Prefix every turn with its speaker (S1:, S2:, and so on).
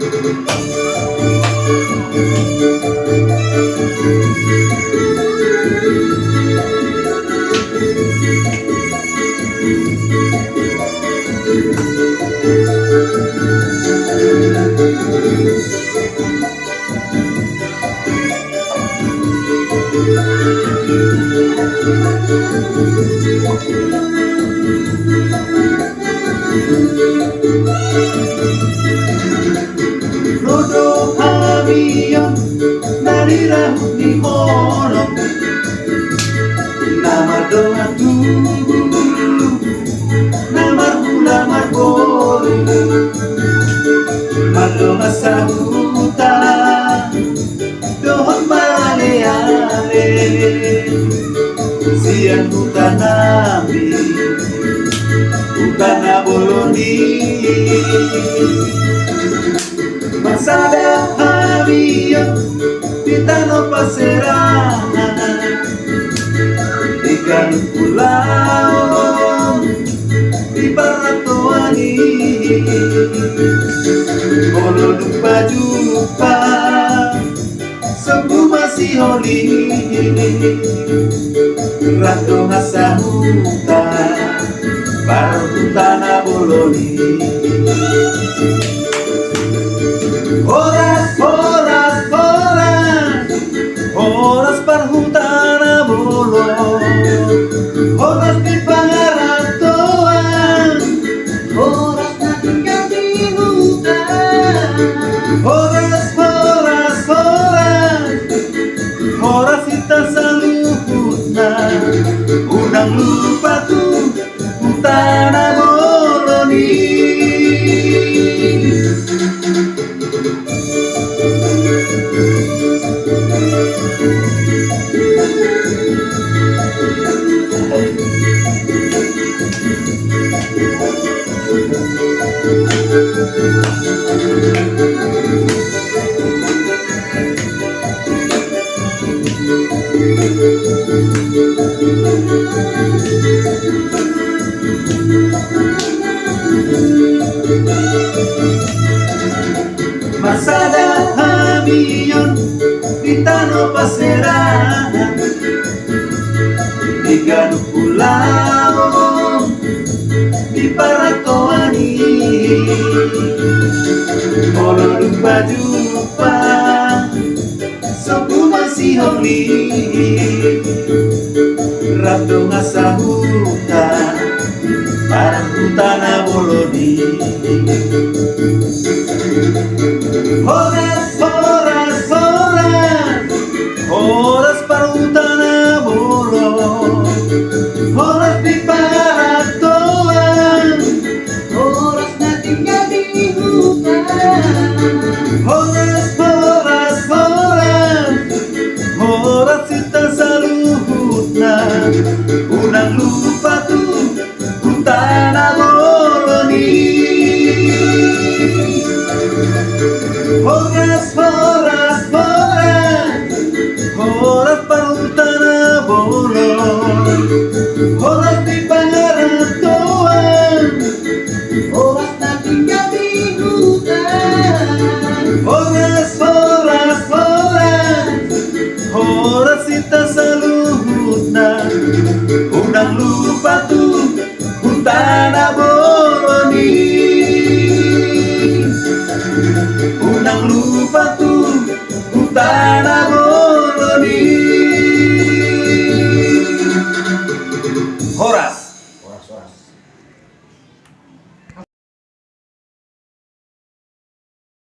S1: Rodo Habion dari Rahut di Holong, nama doa tubuh, nama ulamar bolu, madonga sahuta, dohon male-ale, siang hutan nabi, hutan aboloni. Masada Habion di tanah paserangan, ikan pulau di Baratoani, kalau jumpa sembuh masih holi, ratu masa hutan baru hutan aboloni. Horas, horas, horas, horas perhutana bolo, horas di Pangaratoan,
S2: Horas na tinggal di hutan.
S1: horas, horas, horas, horas kita saluhutna, unang lupa tu hutana boloni. Masada Habion di tanah paserangan, di Gaduk Pulau di Baratoani, kalau jumpa sembuh masih holi, ratu ngasa hutan barang hutan aboloni. Horas, horas, horas, horas parutana bolo, horas di Baratoan,
S2: Horas na tinggal di hutan.
S1: horas, horas, horas, horas kita saluhutna, unang lupa tu hutan aboloni. Horas, horas, horas, horas parutana bolo, horas di Pangaratoan,
S2: Horas na tinggal di hutan.
S1: horas, horas, horas, horas kita saluhutna, unang lupa tu hutan aboloni. Unang lupa tu hutan aboloni.